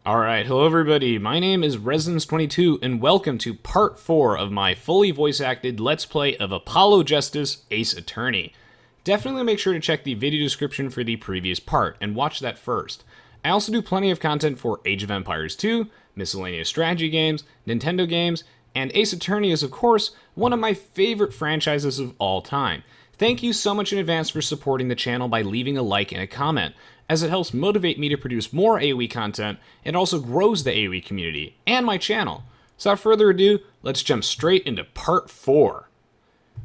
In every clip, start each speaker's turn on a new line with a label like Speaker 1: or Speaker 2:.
Speaker 1: Alright, hello everybody, my name is Resonance22, and welcome to part 4 of my fully voice-acted Let's Play of Apollo Justice, Ace Attorney. Definitely make sure to check the video description for the previous part, and watch that first. I also do plenty of content for Age of Empires 2, miscellaneous strategy games, Nintendo games, and Ace Attorney is, of course, one of my favorite franchises of all time. Thank you so much in advance for supporting the channel by leaving a like and a comment, as it helps motivate me to produce more AoE content and also grows the AoE community and my channel. So without further ado, let's jump straight into part 4.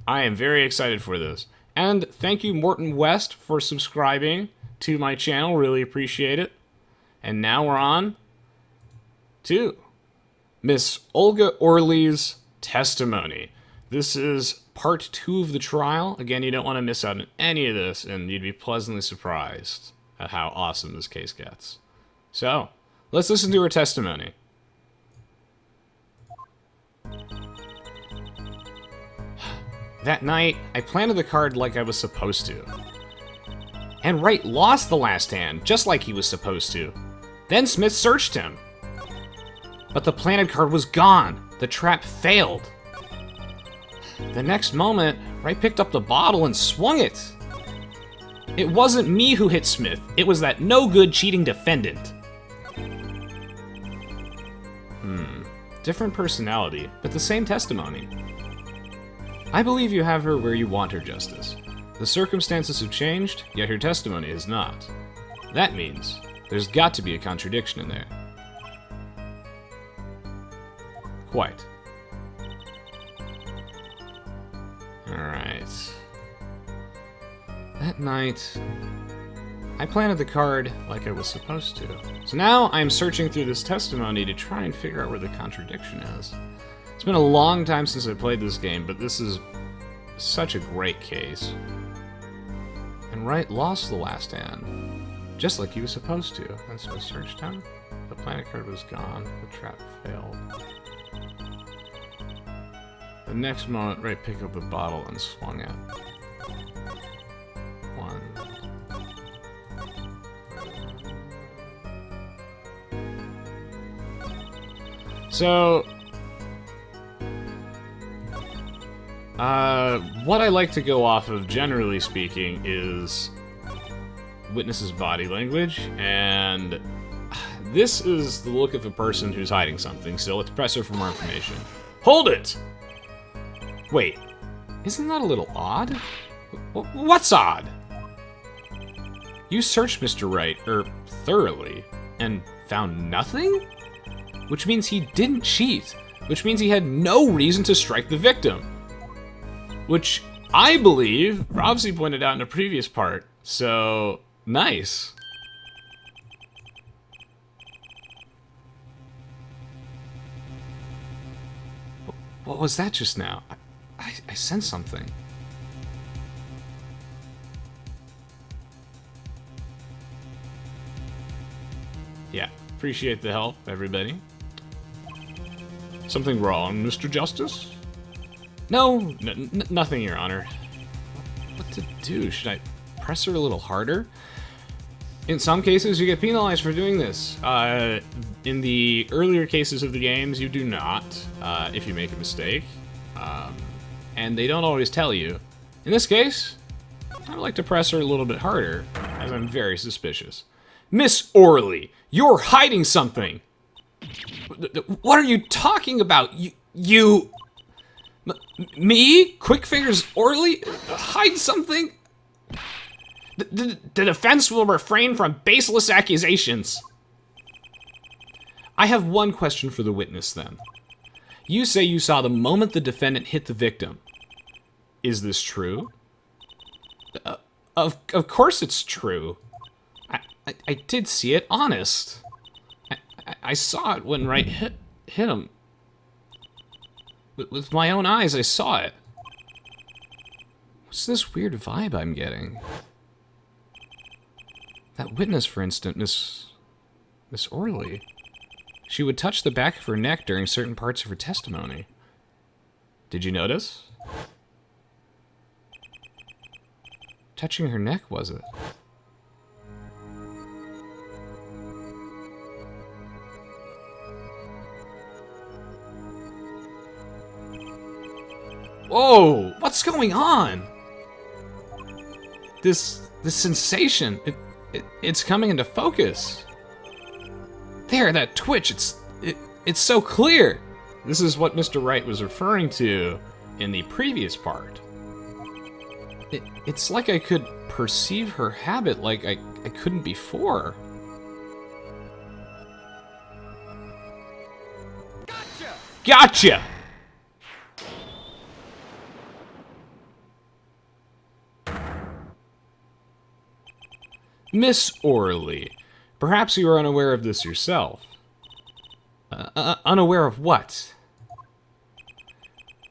Speaker 1: I am very excited for this. And thank you Morton West for subscribing to my channel, really appreciate it. And now we're on to Miss Olga Orly's testimony. This is part 2 of the trial. Again, you don't want to miss out on any of this, and you'd be pleasantly surprised at how awesome this case gets. So, let's listen to her testimony. That night, I planted the card like I was supposed to. And Wright lost the last hand, just like he was supposed to. Then Smith searched him. But the planted card was gone. The trap failed. The next moment, Wright picked up the bottle and swung it. It wasn't me who hit Smith. It was that no-good cheating defendant. Different personality, but the same testimony. I believe you have her where you want her, Justice. The circumstances have changed, yet her testimony has not. That means there's got to be a contradiction in there. Quite. Alright. That night, I planted the card like I was supposed to. So now I'm searching through this testimony to try and figure out where the contradiction is. It's been a long time since I played this game, but this is such a great case. And Wright lost the last hand, just like he was supposed to. And so I searched him. The planted card was gone. The trap failed. The next moment, Wright picked up the bottle and swung it. So, what I like to go off of, generally speaking, is witness's body language, and this is the look of a person who's hiding something, so let's press her for more information. Hold it! Wait, isn't that a little odd? What's odd? You searched Mr. Wright, thoroughly, and found nothing? Which means he didn't cheat. Which means he had no reason to strike the victim. Which I believe Robsy pointed out in a previous part. So, nice. What was that just now? I sensed something. Yeah, appreciate the help, everybody. Something wrong, Mr. Justice? No, nothing, Your Honor. What to do? Should I press her a little harder? In some cases, you get penalized for doing this. In the earlier cases of the games, you do not, if you make a mistake. And they don't always tell you. In this case, I would like to press her a little bit harder, as I'm very suspicious. Miss Orly, you're hiding something! What are you talking about? Me? Quick Fingers Orly? Hide something? The defense will refrain from baseless accusations. I have one question for the witness, then. You say you saw the moment the defendant hit the victim. Is this true? Of course it's true. I did see it, honest. I saw it when Wright hit him. With my own eyes, I saw it. What's this weird vibe I'm getting? That witness, for instance, Miss Orly. She would touch the back of her neck during certain parts of her testimony. Did you notice? Touching her neck, was it? Whoa, what's going on? This sensation, it's coming into focus. There, that twitch, it's so clear. This is what Mr. Wright was referring to in the previous part. It's like I could perceive her habit like I couldn't before. Gotcha! Miss Orly, perhaps you are unaware of this yourself. Unaware of what?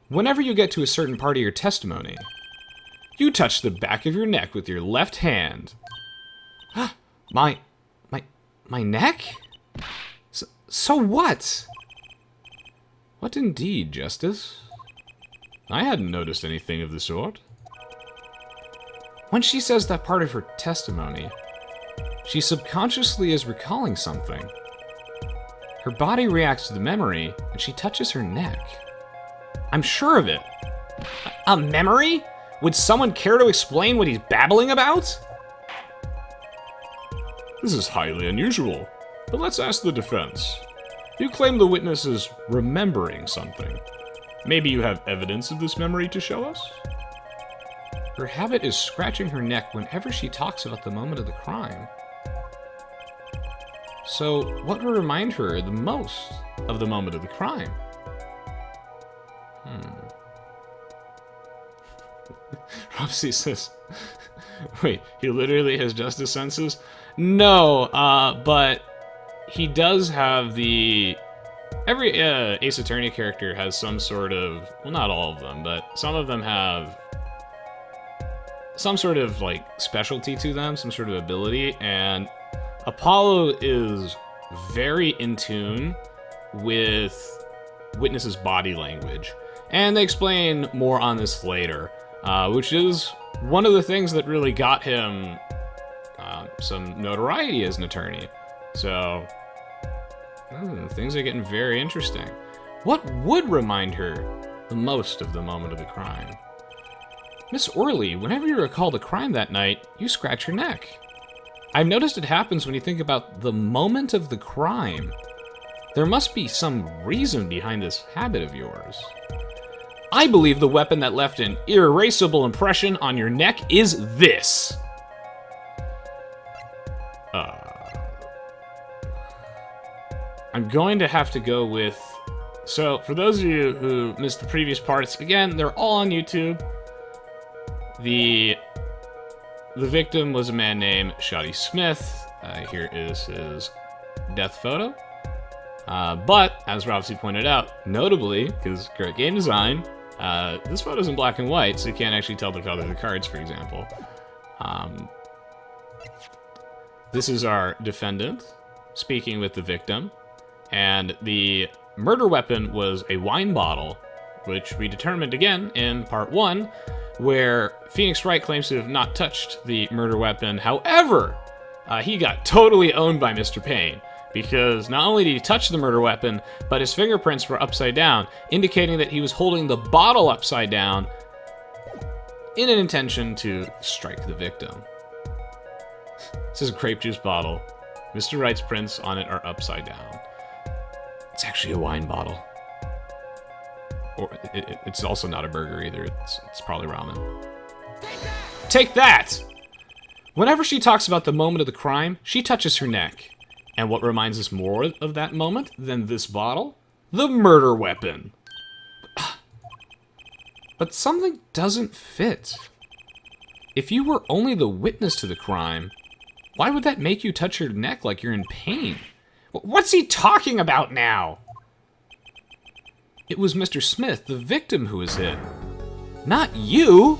Speaker 1: Whenever you get to a certain part of your testimony, you touch the back of your neck with your left hand. My neck? So what? What indeed, Justice? I hadn't noticed anything of the sort. When she says that part of her testimony, she subconsciously is recalling something. Her body reacts to the memory, and she touches her neck. I'm sure of it. A memory? Would someone care to explain what he's babbling about? This is highly unusual, but let's ask the defense. You claim the witness is remembering something. Maybe you have evidence of this memory to show us? Her habit is scratching her neck whenever she talks about the moment of the crime. So, what would remind her the most of the moment of the crime? Robsy says, wait, he literally has justice senses? No, but he does have the... Every Ace Attorney character has some sort of... Well, not all of them, but some of them have some sort of, like, specialty to them, some sort of ability, and Apollo is very in tune with witness's body language. And they explain more on this later, which is one of the things that really got him some notoriety as an attorney. So, things are getting very interesting. What would remind her the most of the moment of the crime? Miss Orly, whenever you recall the crime that night, you scratch your neck. I've noticed it happens when you think about the moment of the crime. There must be some reason behind this habit of yours. I believe the weapon that left an irreplaceable impression on your neck is this. I'm going to have to go with... So, for those of you who missed the previous parts, again, they're all on YouTube. The victim was a man named Shoddy Smith. Here is his death photo. But, as Robsy pointed out, notably, because great game design, this photo's in black and white, so you can't actually tell the color of the cards, for example. This is our defendant speaking with the victim, and the murder weapon was a wine bottle, which we determined again in part 1, where Phoenix Wright claims to have not touched the murder weapon. However, he got totally owned by Mr. Payne, because not only did he touch the murder weapon, but his fingerprints were upside down, indicating that he was holding the bottle upside down in an intention to strike the victim. This is a grape juice bottle. Mr. Wright's prints on it are upside down. It's actually a wine bottle. Or it's also not a burger either. It's probably ramen. Take that! Whenever she talks about the moment of the crime, she touches her neck. And what reminds us more of that moment than this bottle? The murder weapon. But something doesn't fit. If you were only the witness to the crime, why would that make you touch your neck like you're in pain? What's he talking about now? It was Mr. Smith, the victim, who was hit. Not you!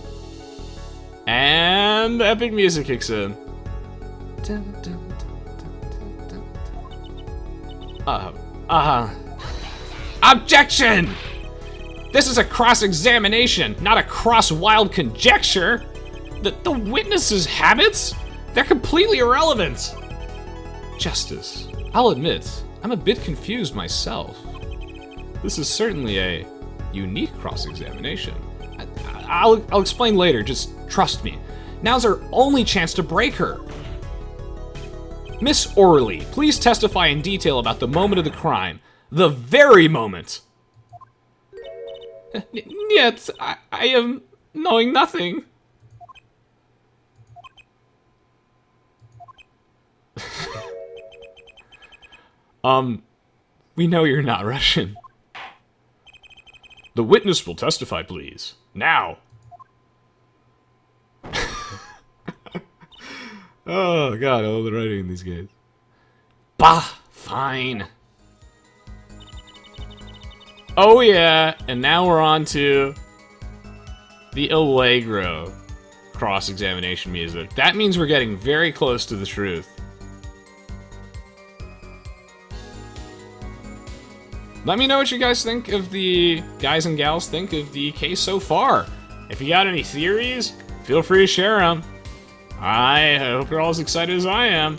Speaker 1: And epic music kicks in. Objection! This is a cross-examination, not a cross-wild conjecture. The witness's habits? They're completely irrelevant. Justice, I'll admit, I'm a bit confused myself. This is certainly a unique cross-examination, I'll explain later, just trust me. Now's our only chance to break her. Miss Orly, please testify in detail about the moment of the crime. The very moment. Yet, I am knowing nothing. We know you're not Russian. The witness will testify, please. Now. Oh, God, I love the writing in these games. Bah, fine. Oh, yeah, and now we're on to the Allegro cross-examination music. That means we're getting very close to the truth. Let me know what you guys think of the guys and gals think of the case so far. If you got any theories, feel free to share them. I hope you're all as excited as I am.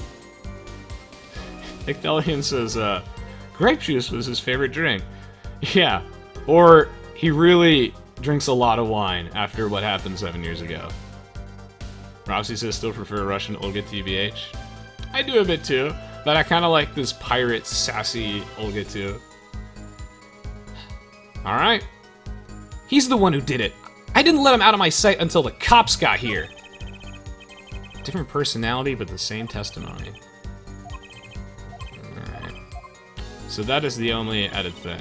Speaker 1: Icthelian says, grape juice was his favorite drink. Yeah, or he really drinks a lot of wine after what happened 7 years ago. Rousey says, still prefer Russian Olga TBH. I do a bit too, but I kind of like this pirate, sassy Olga too. Alright. He's the one who did it. I didn't let him out of my sight until the cops got here. Different personality, but the same testimony. Alright. So that is the only added thing.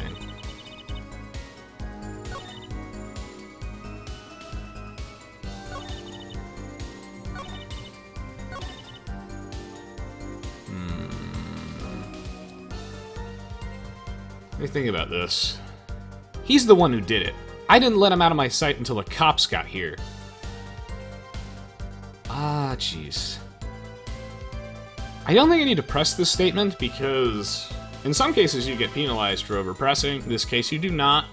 Speaker 1: Let me think about this. He's the one who did it. I didn't let him out of my sight until the cops got here. Ah, jeez. I don't think I need to press this statement because in some cases you get penalized for overpressing. In this case you do not,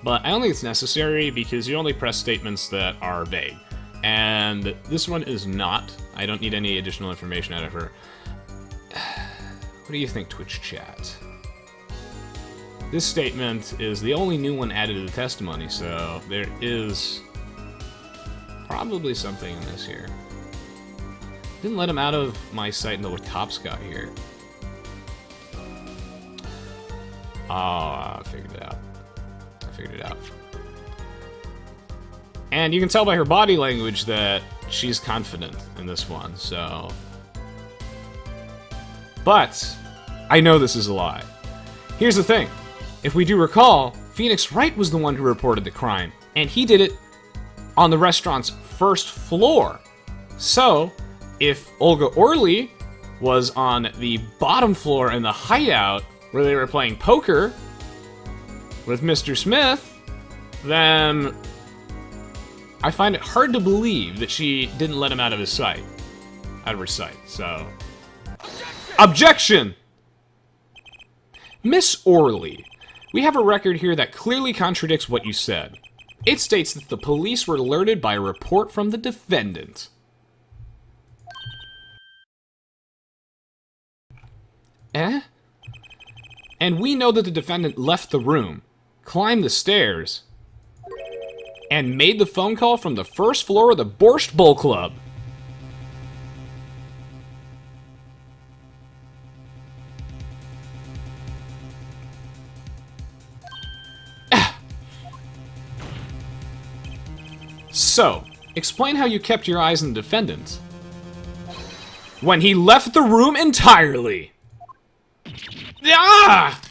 Speaker 1: but I don't think it's necessary because you only press statements that are vague. And this one is not. I don't need any additional information out of her. What do you think, Twitch chat? This statement is the only new one added to the testimony, so there is probably something in this here. Didn't let him out of my sight until the cops got here. Oh, I figured it out. I figured it out. And you can tell by her body language that she's confident in this one, so... But, I know this is a lie. Here's the thing. If we do recall, Phoenix Wright was the one who reported the crime, and he did it on the restaurant's first floor. So, if Olga Orly was on the bottom floor in the hideout where they were playing poker with Mr. Smith, then I find it hard to believe that she didn't let him out of his sight. Out of her sight, so... Objection! Miss Orly, we have a record here that clearly contradicts what you said. It states that the police were alerted by a report from the defendant. Eh? And we know that the defendant left the room, climbed the stairs, and made the phone call from the first floor of the Borscht Bowl Club. So, explain how you kept your eyes on the defendant when he left the room entirely. Ah!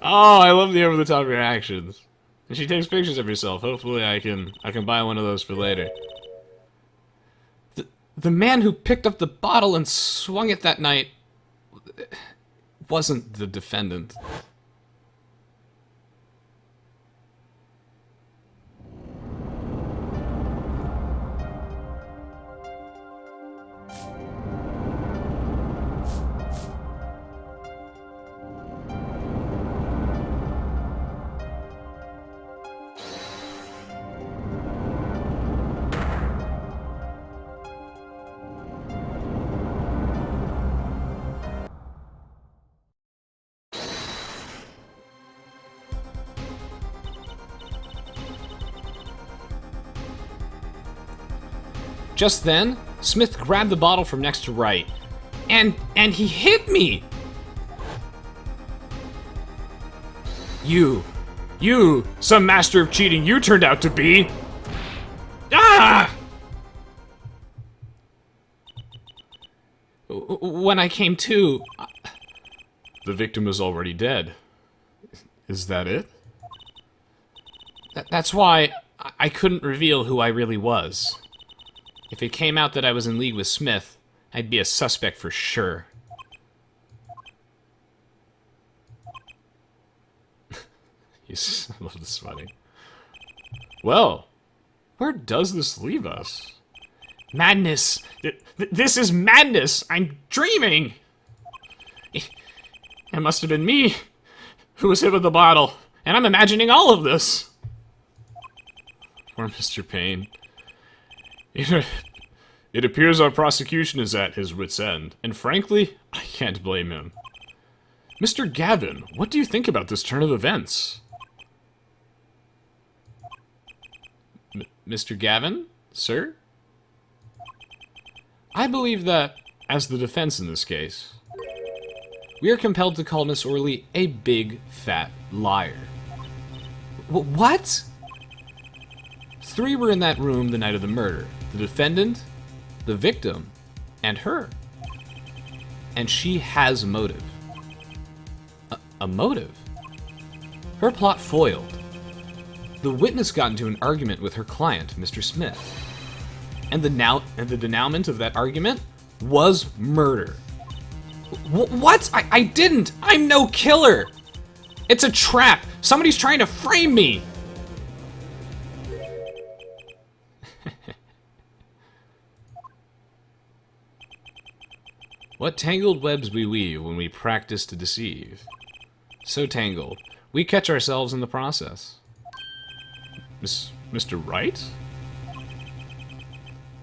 Speaker 1: Oh, I love the over-the-top reactions. And she takes pictures of herself. Hopefully I can buy one of those for later. The man who picked up the bottle and swung it that night wasn't the defendant. Just then, Smith grabbed the bottle from next to Wright, and he hit me! You, some master of cheating you turned out to be! Ah! When I came to, the victim was already dead. Is that it? That's why I couldn't reveal who I really was. If it came out that I was in league with Smith, I'd be a suspect for sure. I love this funny. Well, where does this leave us? Madness! This is madness! I'm dreaming! It must have been me who was hit with the bottle, and I'm imagining all of this! Poor Mr. Payne. It appears our prosecution is at his wit's end, and frankly, I can't blame him. Mr. Gavin, what do you think about this turn of events? Mr. Gavin, sir? I believe that, as the defense in this case, we are compelled to call Miss Orly a big, fat liar. What? 3 were in that room the night of the murder. The defendant, the victim, and her. And she has motive. A motive? Her plot foiled. The witness got into an argument with her client, Mr. Smith. And the denouement of that argument was murder. What? I didn't! I'm no killer! It's a trap! Somebody's trying to frame me! What tangled webs we weave when we practice to deceive. So tangled, we catch ourselves in the process. Mr. Wright?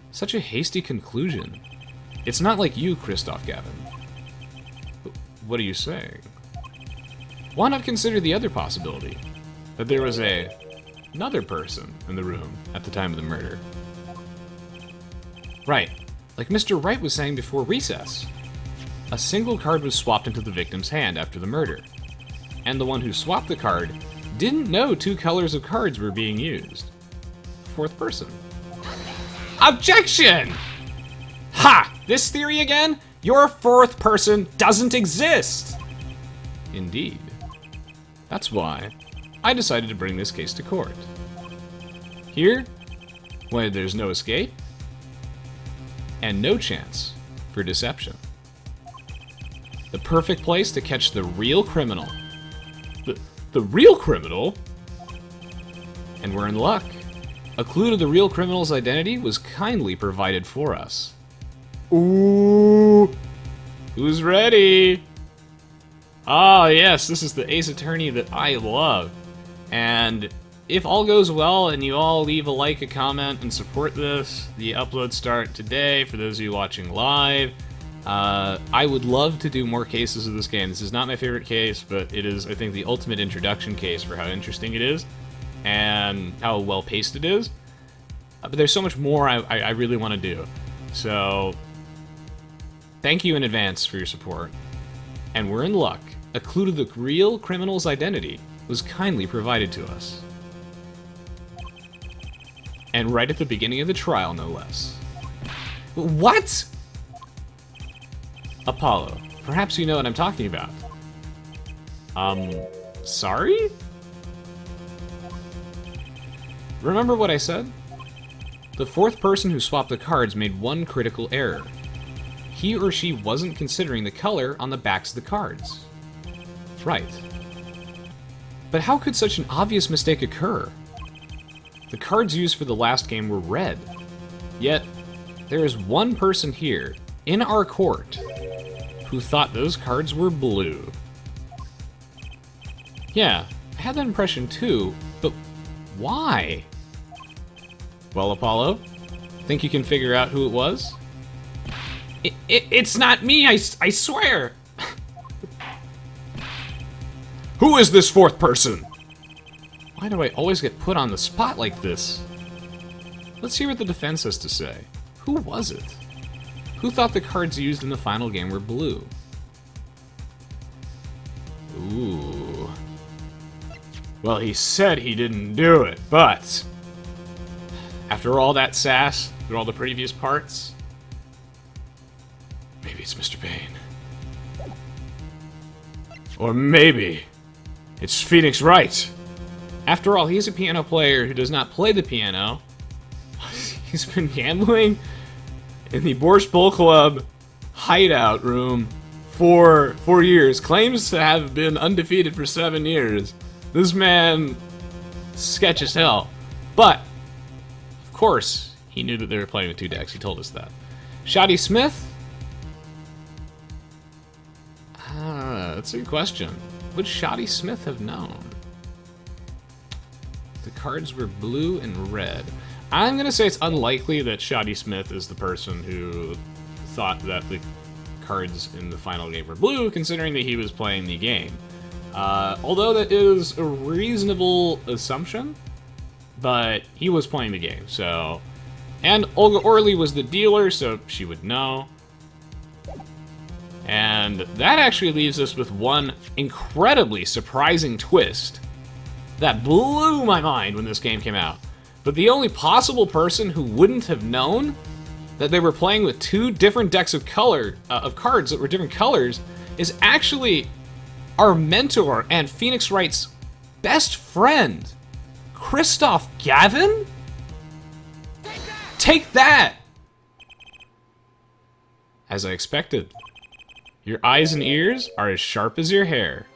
Speaker 1: Such a hasty conclusion. It's not like you, Kristoph Gavin. What are you saying? Why not consider the other possibility? That there was another person in the room at the time of the murder. Right, like Mr. Wright was saying before recess. A single card was swapped into the victim's hand after the murder. And the one who swapped the card didn't know 2 colors of cards were being used. 4th person. Objection! Ha! This theory again? Your 4th person doesn't exist! Indeed. That's why I decided to bring this case to court. Here, when there's no escape, and no chance for deception. The perfect place to catch the real criminal. The real criminal? And we're in luck. A clue to the real criminal's identity was kindly provided for us. Ooh! Who's ready? Ah, yes, this is the Ace Attorney that I love. And if all goes well and you all leave a like, a comment, and support this, the uploads start today for those of you watching live. I would love to do more cases of this game. This is not my favorite case, but it is, I think, the ultimate introduction case for how interesting it is and how well-paced it is. But there's so much more I really want to do. So, thank you in advance for your support. And we're in luck. A clue to the real criminal's identity was kindly provided to us. And right at the beginning of the trial, no less. What? Apollo, perhaps you know what I'm talking about. Sorry? Remember what I said? The 4th person who swapped the cards made one critical error. He or she wasn't considering the color on the backs of the cards. Right. But how could such an obvious mistake occur? The cards used for the last game were red. Yet, there is one person here, in our court, who thought those cards were blue. Yeah, I had that impression too, but why? Well, Apollo, think you can figure out who it was? It's not me, I swear! Who is this 4th person? Why do I always get put on the spot like this? Let's hear what the defense has to say. Who was it? Who thought the cards used in the final game were blue? Ooh. Well, he said he didn't do it, but after all that sass, through all the previous parts, maybe it's Mr. Payne. Or maybe it's Phoenix Wright. After all, he's a piano player who does not play the piano. He's been gambling in the Borscht Bull Club hideout room for 4 years. Claims to have been undefeated for 7 years. This man, sketch as hell. But, of course, he knew that they were playing with 2 decks. He told us that. Shoddy Smith? That's a good question. Would Shoddy Smith have known? The cards were blue and red. I'm going to say it's unlikely that Shoddy Smith is the person who thought that the cards in the final game were blue, considering that he was playing the game. Although that is a reasonable assumption, but he was playing the game, so... And Olga Orly was the dealer, so she would know. And that actually leaves us with one incredibly surprising twist that blew my mind when this game came out. But the only possible person who wouldn't have known that they were playing with 2 different decks of cards that were different colors is actually our mentor and Phoenix Wright's best friend, Kristoph Gavin? Take that! As I expected. Your eyes and ears are as sharp as your hair.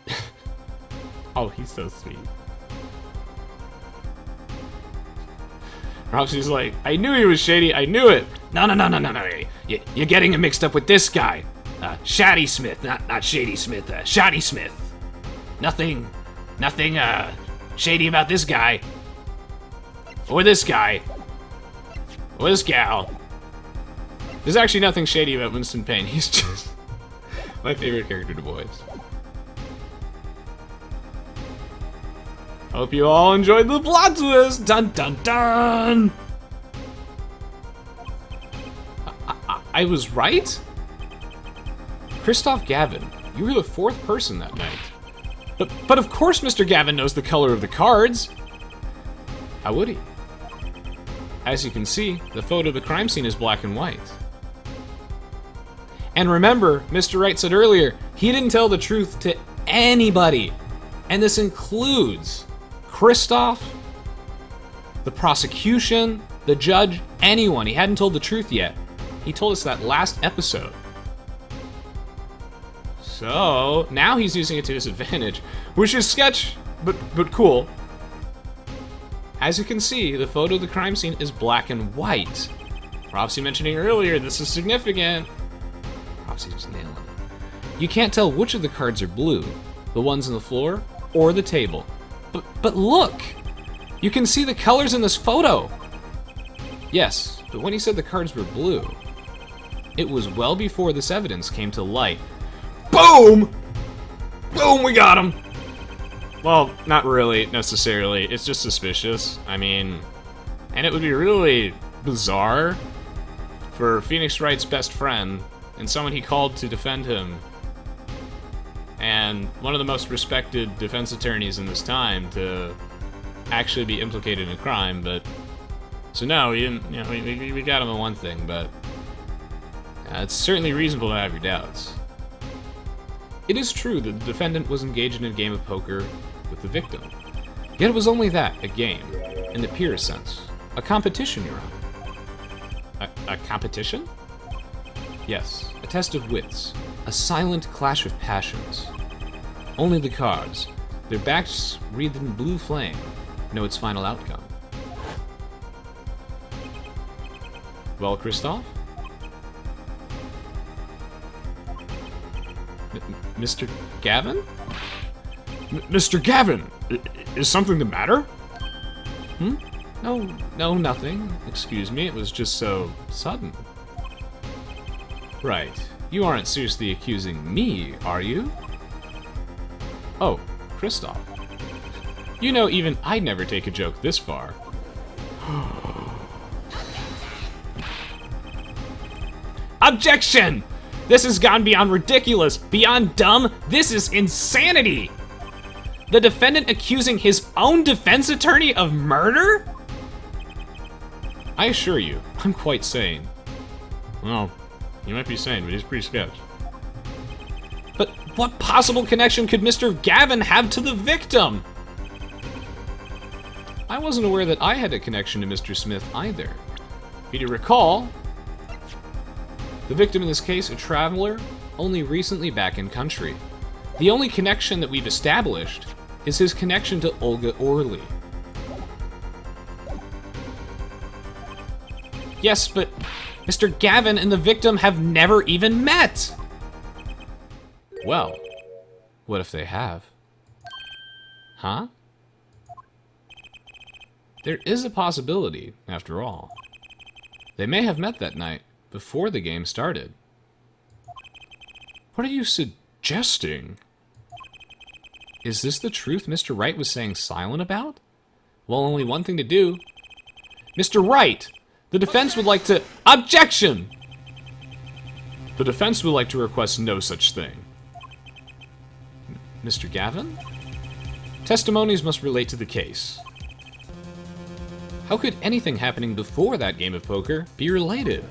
Speaker 1: Oh, he's so sweet. Robsey's like, I knew he was shady, I knew it. No. You're getting him mixed up with this guy. Shady Smith, not Shady Smith, Shoddy Smith. Nothing shady about this guy. Or this guy. Or this gal. There's actually nothing shady about Winston Payne. He's just my favorite character to voice. Hope you all enjoyed the plot twist! Dun dun dun! I was right? Kristoph Gavin, you were the 4th person that night. But of course Mr. Gavin knows the color of the cards! How would he? As you can see, the photo of the crime scene is black and white. And remember, Mr. Wright said earlier, he didn't tell the truth to anybody. And this includes Kristoph, the prosecution, the judge, anyone. He hadn't told the truth yet. He told us that last episode. So, now he's using it to his advantage, which is sketch, but cool. As you can see, the photo of the crime scene is black and white. Robsy mentioning earlier, this is significant. Robsy just nailing it. You can't tell which of the cards are blue, the ones on the floor or the table. But look! You can see the colors in this photo! Yes, but when he said the cards were blue, it was well before this evidence came to light. Boom! Boom, we got him! Well, not really, necessarily. It's just suspicious. I mean, and it would be really bizarre for Phoenix Wright's best friend and someone he called to defend him, and one of the most respected defense attorneys in this time, to actually be implicated in a crime. But so no, we didn't. You know, we got him on one thing, but it's certainly reasonable to have your doubts. It is true that the defendant was engaged in a game of poker with the victim. Yet it was only that, a game, in the purest sense. A competition, Your Honor. A competition? Yes, a test of wits. A silent clash of passions. Only the cards, their backs wreathed in blue flame, know its final outcome. Well, Kristoph? Mr. Gavin? Mr. Gavin! Is something the matter? No, nothing. Excuse me, it was just so sudden. Right. You aren't seriously accusing me, are you? Oh, Kristoph. You know, even I'd never take a joke this far. Objection! This has gone beyond ridiculous, beyond dumb. This is insanity! The defendant accusing his own defense attorney of murder? I assure you, I'm quite sane. Well, you might be sane, but he's pretty sketch. But what possible connection could Mr. Gavin have to the victim? I wasn't aware that I had a connection to Mr. Smith either. If you recall, the victim in this case, a traveler, only recently back in country. The only connection that we've established is his connection to Olga Orly. Yes, but Mr. Gavin and the victim have never even met! Well, what if they have? Huh? There is a possibility, after all. They may have met that night, before the game started. What are you suggesting? Is this the truth Mr. Wright was saying silent about? Well, only one thing to do. Mr. Wright, the defense would like to... Objection! The defense would like to request no such thing. Mr. Gavin? Testimonies must relate to the case. How could anything happening before that game of poker be related?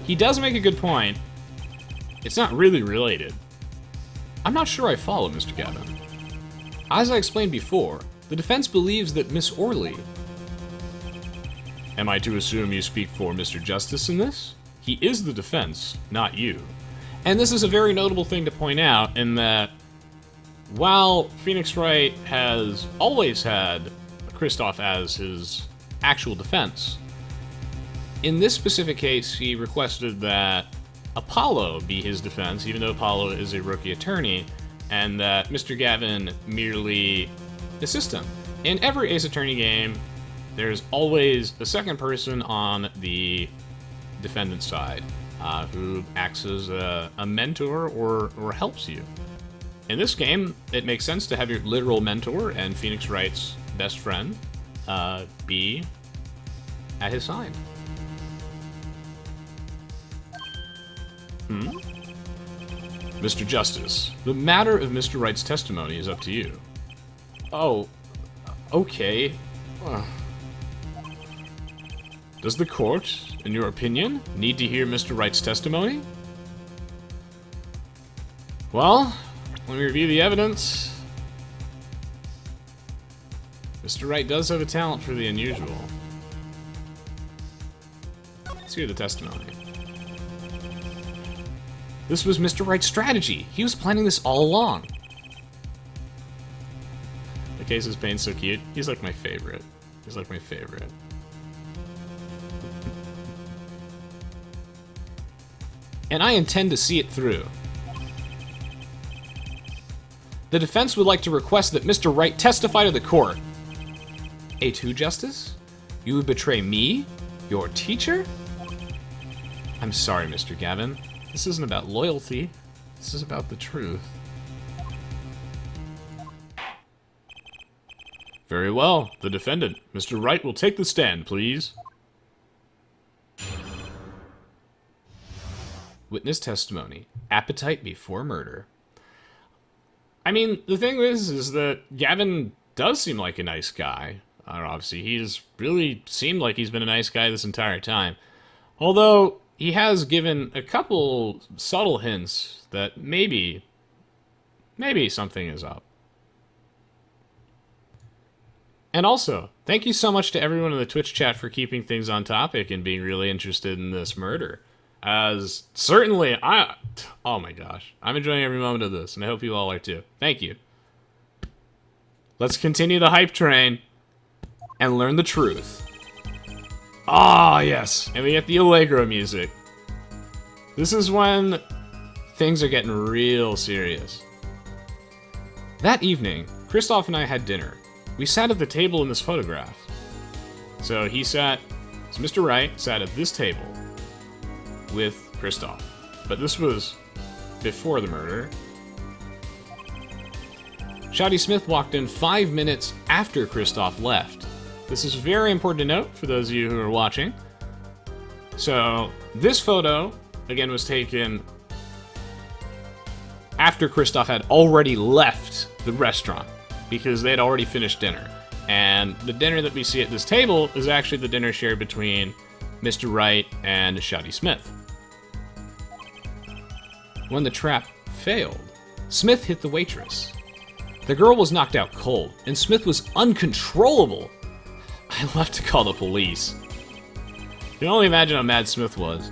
Speaker 1: He does make a good point. It's not really related. I'm not sure I follow, Mr. Gavin. As I explained before, the defense believes that Miss Orly... Am I to assume you speak for Mr. Justice in this? He is the defense, not you. And this is a very notable thing to point out in that while Phoenix Wright has always had Kristoph as his actual defense, in this specific case, he requested that Apollo be his defense, even though Apollo is a rookie attorney, and that Mr. Gavin merely assist him. In every Ace Attorney game, there's always a second person on the defendant's side who acts as a mentor or helps you. In this game, it makes sense to have your literal mentor and Phoenix Wright's best friend be at his side. Mr. Justice, the matter of Mr. Wright's testimony is up to you. Oh, okay. Does the court, in your opinion, need to hear Mr. Wright's testimony? Well, when we review the evidence, Mr. Wright does have a talent for the unusual. Let's hear the testimony. This was Mr. Wright's strategy. He was planning this all along. The case is Pain's so cute. He's like my favorite. He's like my favorite. And I intend to see it through. The defense would like to request that Mr. Wright testify to the court. A2 Justice? You would betray me? Your teacher? I'm sorry, Mr. Gavin. This isn't about loyalty. This is about the truth. Very well. The defendant, Mr. Wright, will take the stand, please. Witness testimony. Appetite before murder. I mean, the thing is that Gavin does seem like a nice guy. Obviously, he's really seemed like he's been a nice guy this entire time. Although, he has given a couple subtle hints that maybe something is up. And also, thank you so much to everyone in the Twitch chat for keeping things on topic and being really interested in this murder. As certainly, oh my gosh, I'm enjoying every moment of this, and I hope you all are too. Thank you. Let's continue the hype train and learn the truth. Ah, yes, and we get the Allegro music. This is when things are getting real serious. That evening, Kristoph and I had dinner. We sat at the table in this photograph. So Mr. Wright sat at this table with Kristoph. But this was before the murder. Shotty Smith walked in 5 minutes after Kristoph left. This is very important to note for those of you who are watching. So, this photo, again, was taken after Kristoph had already left the restaurant, because they had already finished dinner. And the dinner that we see at this table is actually the dinner shared between Mr. Wright and Shadi Smith. When the trap failed, Smith hit the waitress. The girl was knocked out cold, and Smith was uncontrollable. I left to call the police. You can only imagine how mad Smith was.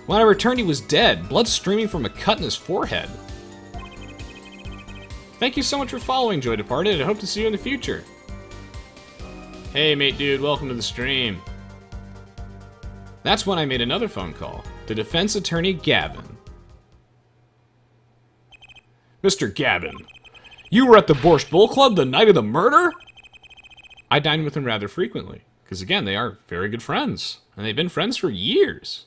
Speaker 1: When I returned, he was dead, blood streaming from a cut in his forehead. Thank you so much for following, Joy Departed. I hope to see you in the future. Hey, mate dude, welcome to the stream. That's when I made another phone call to Defense Attorney Gavin. Mr. Gavin, you were at the Borscht Bull Club the night of the murder? I dine with him rather frequently, because again, they are very good friends, and they've been friends for years.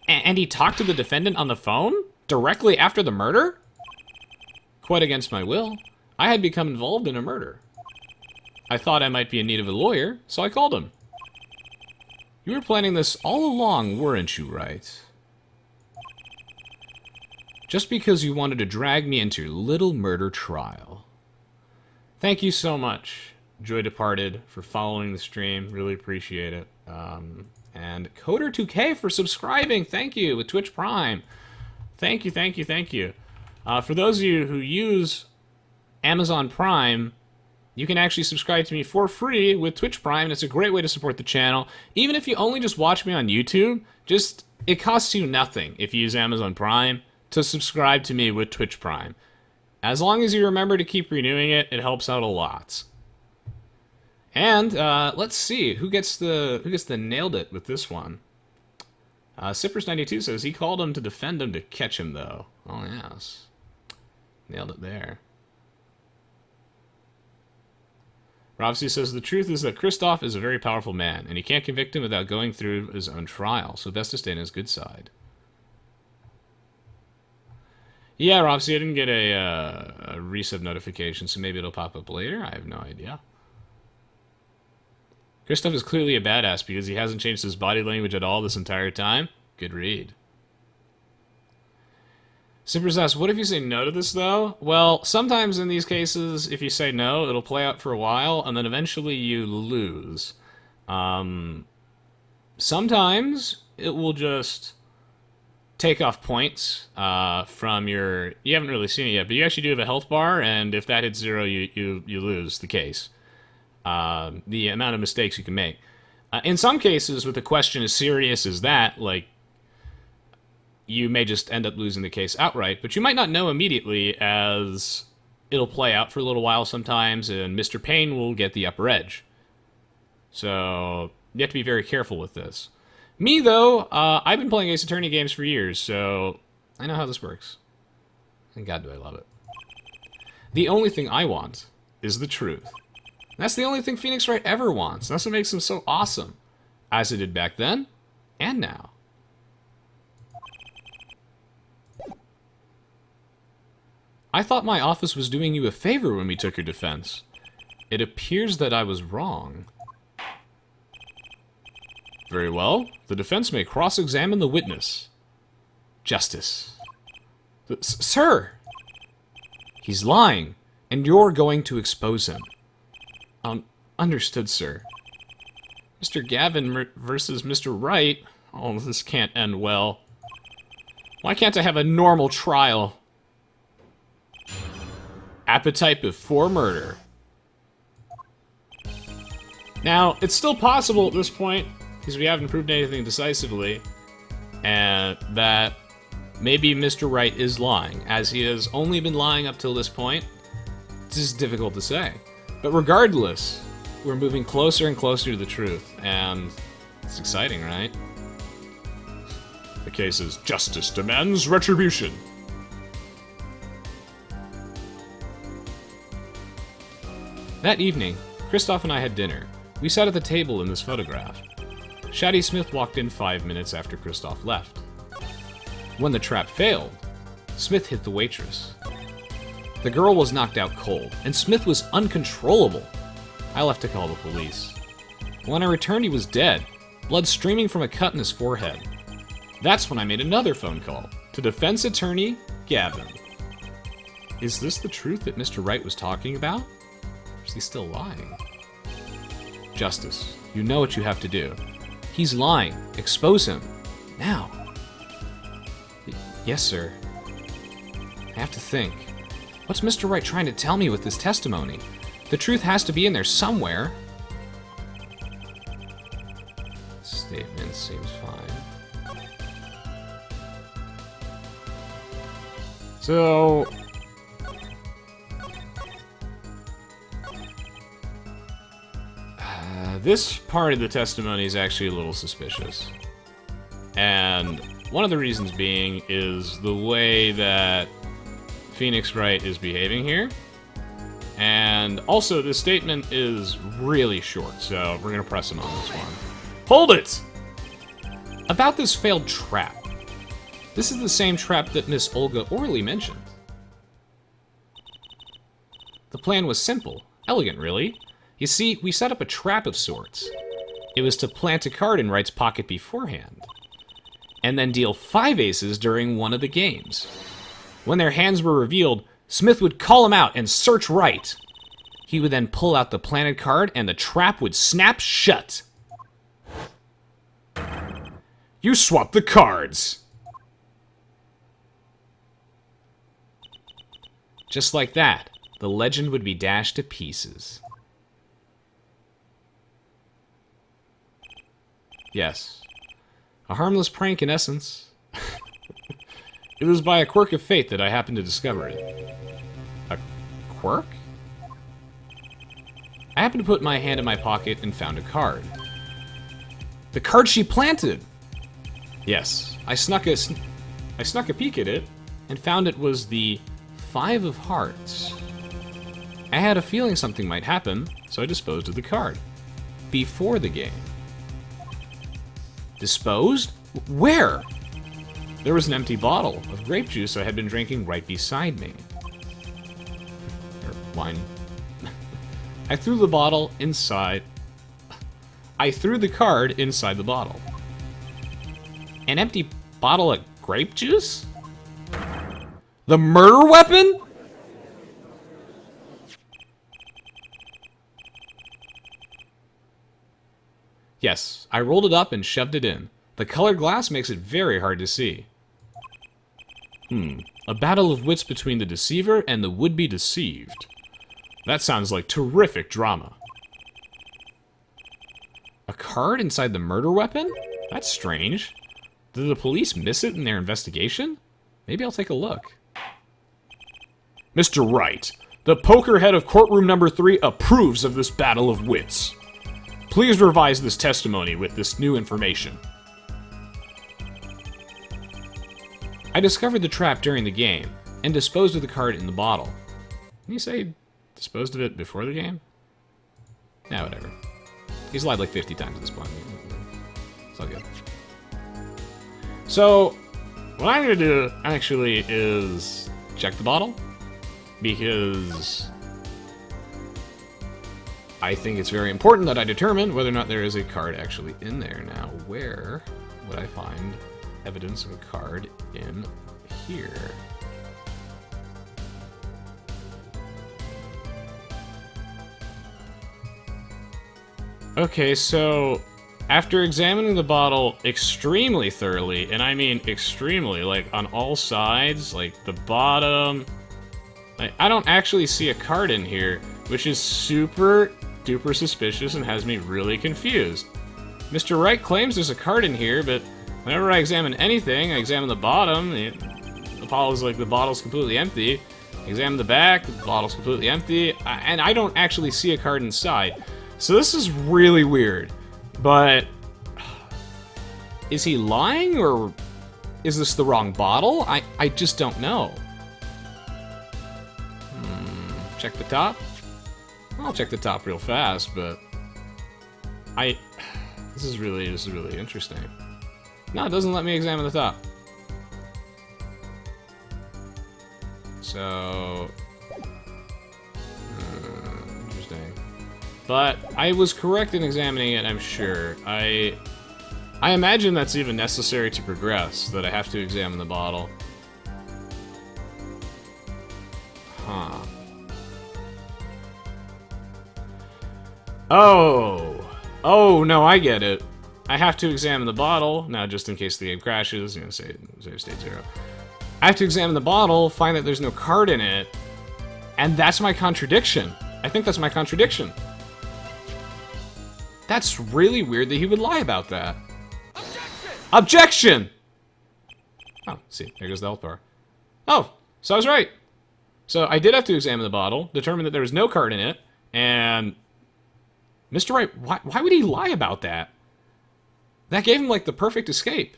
Speaker 1: And he talked to the defendant on the phone? Directly after the murder? Quite against my will, I had become involved in a murder. I thought I might be in need of a lawyer, so I called him. You were planning this all along, weren't you, Wright? Just because you wanted to drag me into your little murder trial. Thank you so much, Joy Departed, for following the stream. Really appreciate it. And Coder2K for subscribing. Thank you, with Twitch Prime. Thank you, thank you, thank you. For those of you who use Amazon Prime, you can actually subscribe to me for free with Twitch Prime, and it's a great way to support the channel. Even if you only just watch me on YouTube, it costs you nothing if you use Amazon Prime to subscribe to me with Twitch Prime. As long as you remember to keep renewing it, it helps out a lot. And let's see who gets the nailed it with this one. Sippers92 says he called him to defend him to catch him though. Oh yes, nailed it there. Robsy says the truth is that Kristoph is a very powerful man, and he can't convict him without going through his own trial. So best to stay on his good side. Yeah, Robsy, I didn't get a resub notification, so maybe it'll pop up later. I have no idea. Kristoph is clearly a badass because he hasn't changed his body language at all this entire time. Good read. Sippers asks, what if you say no to this, though? Well, sometimes in these cases, if you say no, it'll play out for a while, and then eventually you lose. Sometimes it will just take off points from your... You haven't really seen it yet, but you actually do have a health bar, and if that hits 0, you lose the case. The amount of mistakes you can make. In some cases, with a question as serious as that, like, you may just end up losing the case outright, but you might not know immediately, as it'll play out for a little while sometimes, and Mr. Payne will get the upper edge. So you have to be very careful with this. Me, though, I've been playing Ace Attorney games for years, so I know how this works. And God, do I love it. The only thing I want is the truth. That's the only thing Phoenix Wright ever wants. That's what makes him so awesome. As it did back then, and now. I thought my office was doing you a favor when we took your defense. It appears that I was wrong. Very well. The defense may cross-examine the witness. Justice. Sir! He's lying, and you're going to expose him. Understood, sir. Mr. Gavin versus Mr. Wright. Oh, this can't end well. Why can't I have a normal trial? Appetite before murder. Now, it's still possible at this point, because we haven't proved anything decisively, and that maybe Mr. Wright is lying, as he has only been lying up till this point. It's just difficult to say. But regardless, we're moving closer and closer to the truth, and it's exciting, right? The case is justice demands retribution. That evening, Kristoph and I had dinner. We sat at the table in this photograph. Shadi Smith walked in 5 minutes after Kristoph left. When the trap failed, Smith hit the waitress. The girl was knocked out cold, and Smith was uncontrollable. I left to call the police. When I returned, he was dead, blood streaming from a cut in his forehead. That's when I made another phone call to Defense Attorney Gavin. Is this the truth that Mr. Wright was talking about? Or is he still lying? Justice, you know what you have to do. He's lying. Expose him. Now. Yes, sir. I have to think. What's Mr. Wright trying to tell me with this testimony? The truth has to be in there somewhere. Statement seems fine. So... this part of the testimony is actually a little suspicious. And one of the reasons being is the way that Phoenix Wright is behaving here. And also, this statement is really short, so we're gonna press him on this one. Hold it! About this failed trap. This is the same trap that Miss Olga Orly mentioned. The plan was simple, elegant really. You see, we set up a trap of sorts. It was to plant a card in Wright's pocket beforehand, and then deal 5 aces during one of the games. When their hands were revealed, Smith would call him out and search Wright. He would then pull out the planted card and the trap would snap shut. You swapped the cards! Just like that, the legend would be dashed to pieces. Yes. A harmless prank in essence. It was by a quirk of fate that I happened to discover it. A quirk? I happened to put my hand in my pocket and found a card. The card she planted! Yes, I snuck a peek at it and found it was the 5 of Hearts. I had a feeling something might happen, so I disposed of the card. Before the game. Disposed? Where? There was an empty bottle of grape juice I had been drinking right beside me. Or wine. I threw the bottle inside. I threw the card inside the bottle. An empty bottle of grape juice? The murder weapon? Yes, I rolled it up and shoved it in. The colored glass makes it very hard to see. A battle of wits between the deceiver and the would-be deceived. That sounds like terrific drama. A card inside the murder weapon? That's strange. Did the police miss it in their investigation? Maybe I'll take a look. Mr. Wright, the poker head of courtroom number 3 approves of this battle of wits. Please revise this testimony with this new information. I discovered the trap during the game and disposed of the card in the bottle. Didn't you say disposed of it before the game? Nah, whatever. He's lied like 50 times at this point. It's all good. So, what I'm gonna do, actually, is check the bottle. Because I think it's very important that I determine whether or not there is a card actually in there. Now, where would I find evidence of a card in here? Okay, so after examining the bottle extremely thoroughly, and I mean extremely, like on all sides, like the bottom, like, I don't actually see a card in here, which is super duper suspicious and has me really confused. Mr. Wright claims there's a card in here, but whenever I examine anything, I examine the bottom, the bottle's completely empty. I examine the back, the bottle's completely empty, and I don't actually see a card inside. So this is really weird, but is he lying, or is this the wrong bottle? I just don't know. Check the top? I'll check the top real fast, but this is really interesting. No, it doesn't let me examine the top. So, interesting. But I was correct in examining it, I'm sure. I I imagine that's even necessary to progress, that I have to examine the bottle. Huh. Oh, no, I get it. I have to examine the bottle, now just in case the game crashes, you know, save state 0. I have to examine the bottle, find that there's no card in it, and that's my contradiction. I think that's my contradiction. That's really weird that he would lie about that. Objection! Oh, see, there goes the health bar. Oh, so I was right. So I did have to examine the bottle, determine that there was no card in it, and... Mr. Wright, why would he lie about that? That gave him, like, the perfect escape.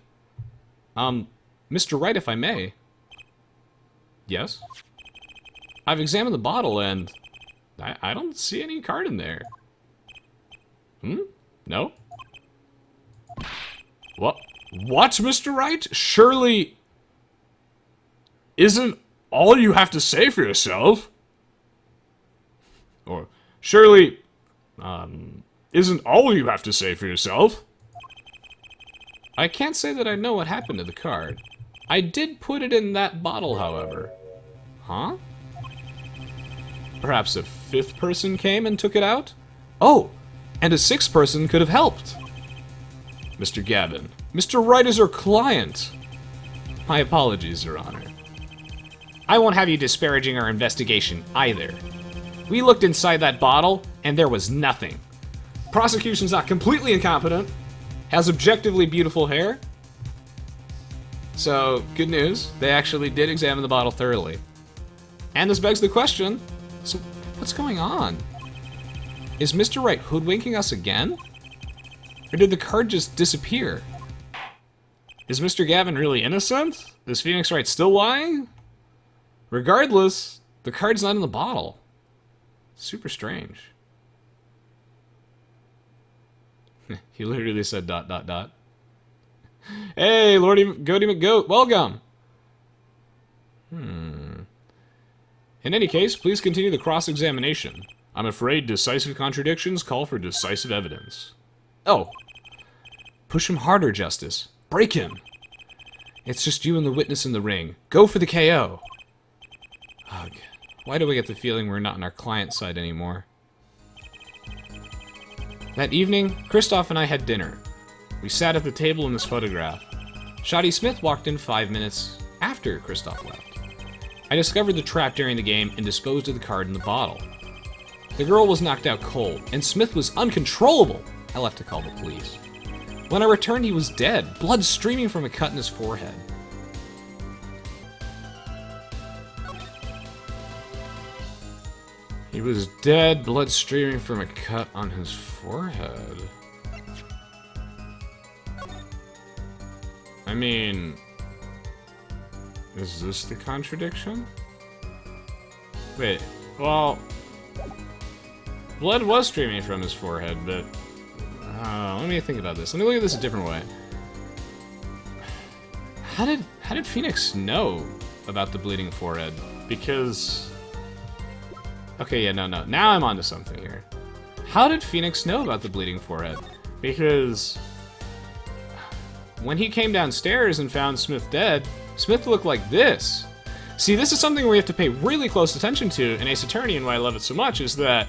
Speaker 1: Mr. Wright, if I may. Yes? I've examined the bottle, and I don't see any card in there. No? What? What, Mr. Wright? Surely... isn't all you have to say for yourself? Or, surely... isn't all you have to say for yourself? I can't say that I know what happened to the card. I did put it in that bottle, however. Huh? Perhaps a fifth person came and took it out? Oh, and a sixth person could have helped. Mr. Gavin, Mr. Wright is our client. My apologies, Your Honor. I won't have you disparaging our investigation, either. We looked inside that bottle, and there was nothing. Prosecution's not completely incompetent, has objectively beautiful hair. So, good news, they actually did examine the bottle thoroughly. And this begs the question, so what's going on? Is Mr. Wright hoodwinking us again? Or did the card just disappear? Is Mr. Gavin really innocent? Is Phoenix Wright still lying? Regardless, the card's not in the bottle. Super strange. He literally said ... Hey, Lordy Goaty McGoat, welcome! In any case, please continue the cross-examination. I'm afraid decisive contradictions call for decisive evidence. Oh. Push him harder, Justice. Break him. It's just you and the witness in the ring. Go for the KO. Ugh. Why do I get the feeling we're not on our client side anymore? That evening, Kristoph and I had dinner. We sat at the table in this photograph. Shoddy Smith walked in 5 minutes after Kristoph left. I discovered the trap during the game and disposed of the card in the bottle. The girl was knocked out cold, and Smith was uncontrollable. I left to call the police. When I returned, he was dead, blood streaming from a cut in his forehead. He was dead, blood streaming from a cut on his forehead. I mean... is this the contradiction? Wait, well... blood was streaming from his forehead, but... let me think about this. Let me look at this a different way. How did Phoenix know about the bleeding forehead? Because... okay, yeah, no. Now I'm onto something here. How did Phoenix know about the bleeding forehead? Because... when he came downstairs and found Smith dead, Smith looked like this. See, this is something we have to pay really close attention to in Ace Attorney, and why I love it so much is that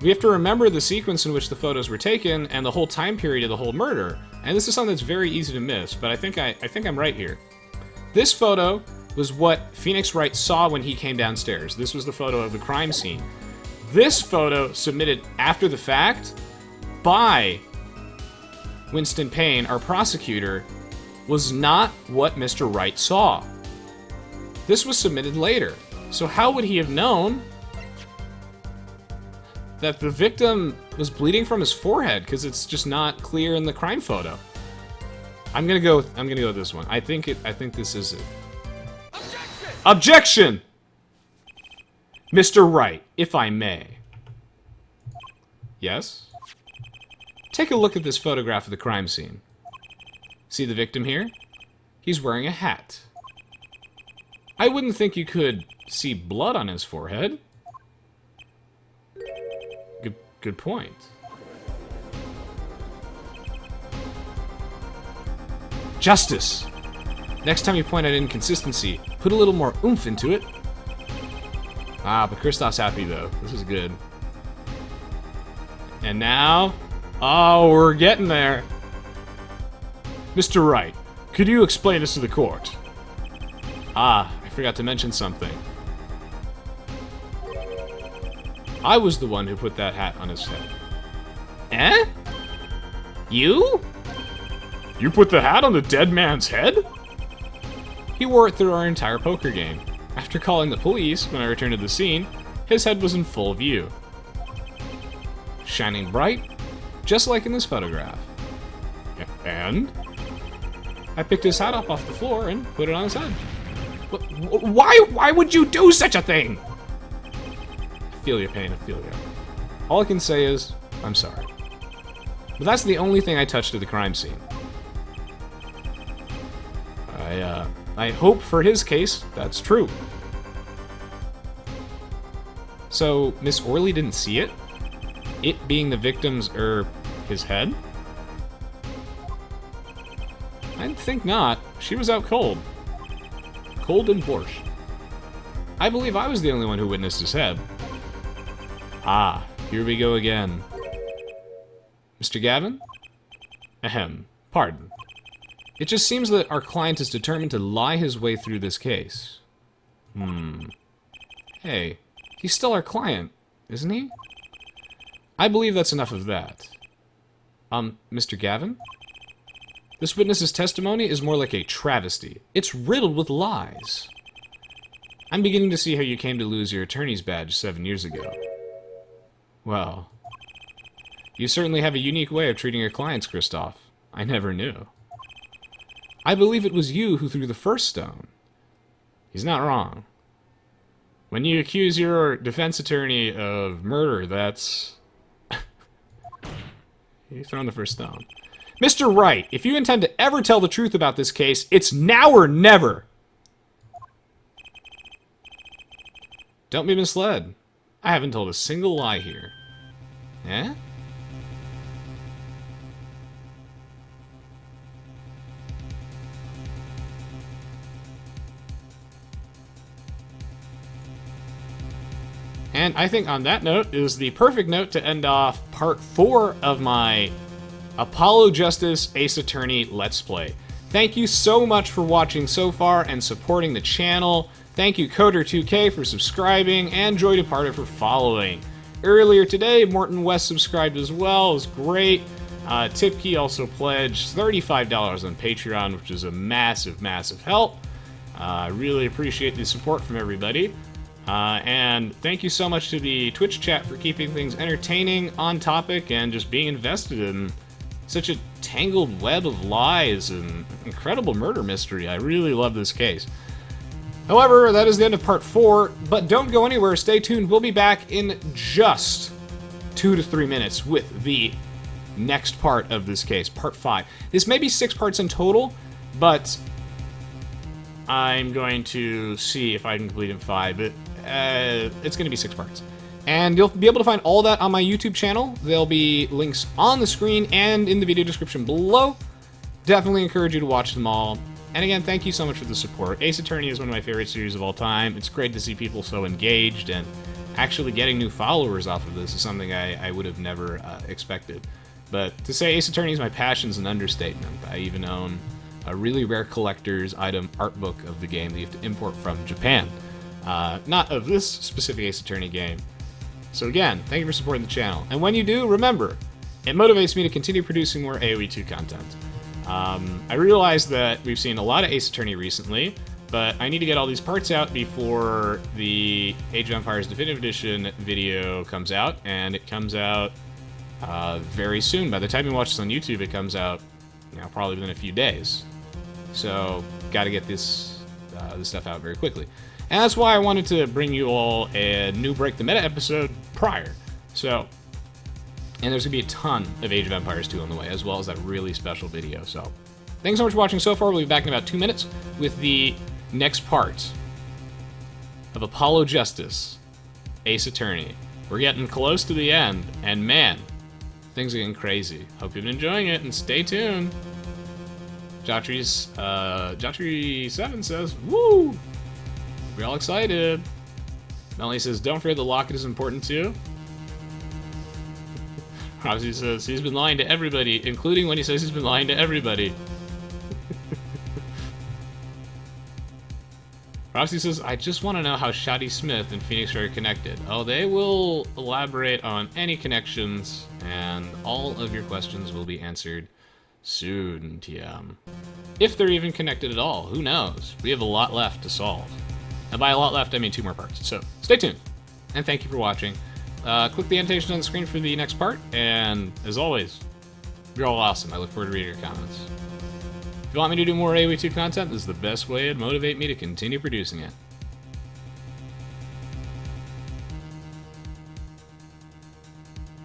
Speaker 1: we have to remember the sequence in which the photos were taken and the whole time period of the whole murder. And this is something that's very easy to miss, but I think I'm right here. This photo was what Phoenix Wright saw when he came downstairs. This was the photo of the crime scene. This photo, submitted after the fact by Winston Payne, our prosecutor, was not what Mr. Wright saw. This was submitted later. So how would he have known that the victim was bleeding from his forehead? Because it's just not clear in the crime photo. I'm gonna go with this one. I think this is it. Objection! Mr. Wright, if I may. Yes? Take a look at this photograph of the crime scene. See the victim here? He's wearing a hat. I wouldn't think you could see blood on his forehead. Good point. Justice! Next time you point out inconsistency, put a little more oomph into it. Ah, but Kristoph's happy though. This is good. And now... Oh, we're getting there. Mr. Wright, could you explain this to the court? Ah, I forgot to mention something. I was the one who put that hat on his head. Eh? You? You put the hat on the dead man's head? He wore it through our entire poker game. After calling the police, when I returned to the scene, his head was in full view. Shining bright, just like in this photograph. And? I picked his hat up off the floor and put it on his head. Why would you do such a thing? I feel your pain, I feel you. All I can say is, I'm sorry. But that's the only thing I touched at the crime scene. I hope for his case, that's true. So, Miss Orly didn't see it? It being the victim's, his head? I think not. She was out cold. Cold and borscht. I believe I was the only one who witnessed his head. Ah, here we go again. Mr. Gavin? Ahem. Pardon. It just seems that our client is determined to lie his way through this case. Hey, he's still our client, isn't he? I believe that's enough of that. Mr. Gavin? This witness's testimony is more like a travesty. It's riddled with lies. I'm beginning to see how you came to lose your attorney's badge 7 years ago. Well, you certainly have a unique way of treating your clients, Kristoph. I never knew. I believe it was you who threw the first stone. He's not wrong. When you accuse your defense attorney of murder, that's... You've thrown the first stone. Mr. Wright, if you intend to ever tell the truth about this case, it's now or never. Don't be misled. I haven't told a single lie here. Eh? And I think on that note is the perfect note to end off part 4 of my Apollo Justice Ace Attorney Let's Play. Thank you so much for watching so far and supporting the channel. Thank you Coder2K for subscribing and Joy Departed for following. Earlier today, Morton West subscribed as well. It was great. Tipkey also pledged $35 on Patreon, which is a massive, massive help. I really appreciate the support from everybody. And thank you so much to the Twitch chat for keeping things entertaining, on topic, and just being invested in such a tangled web of lies and incredible murder mystery. I really love this case. However, that is the end of part 4, but don't go anywhere, stay tuned. We'll be back in just 2 to 3 minutes with the next part of this case, part 5. This may be 6 parts in total, but I'm going to see if I can complete in 5, but it's going to be 6 parts. And you'll be able to find all that on my YouTube channel. There'll be links on the screen and in the video description below. Definitely encourage you to watch them all. And again, thank you so much for the support. Ace Attorney is one of my favorite series of all time. It's great to see people so engaged, and actually getting new followers off of this is something I would have never expected. But to say Ace Attorney is my passion is an understatement. I even own a really rare collector's item art book of the game that you have to import from Japan. Not of this specific Ace Attorney game. So again, thank you for supporting the channel. And when you do, remember, it motivates me to continue producing more AoE 2 content. I realize that we've seen a lot of Ace Attorney recently, but I need to get all these parts out before the Age of Empires Definitive Edition video comes out, and it comes out very soon. By the time you watch this on YouTube, it comes out, probably within a few days. So, got to get this stuff out very quickly. And that's why I wanted to bring you all a new Break the Meta episode prior. So, and there's going to be a ton of Age of Empires 2 on the way, as well as that really special video. So, thanks so much for watching so far. We'll be back in about 2 minutes with the next part of Apollo Justice, Ace Attorney. We're getting close to the end, and man, things are getting crazy. Hope you've been enjoying it, and stay tuned. Jotry7 says, woo! We're all excited. Melanie says, don't forget the locket is important too. Roxy says, he's been lying to everybody, including when he says he's been lying to everybody. Roxy says, I just want to know how Shoddy Smith and Phoenix Wright are connected. Oh, they will elaborate on any connections, and all of your questions will be answered soon, TM. If they're even connected at all, who knows? We have a lot left to solve. And by a lot left, I mean 2 more parts. So stay tuned, and thank you for watching. Click the annotation on the screen for the next part, and as always, you're all awesome. I look forward to reading your comments. If you want me to do more AoE2 content, this is the best way to motivate me to continue producing it.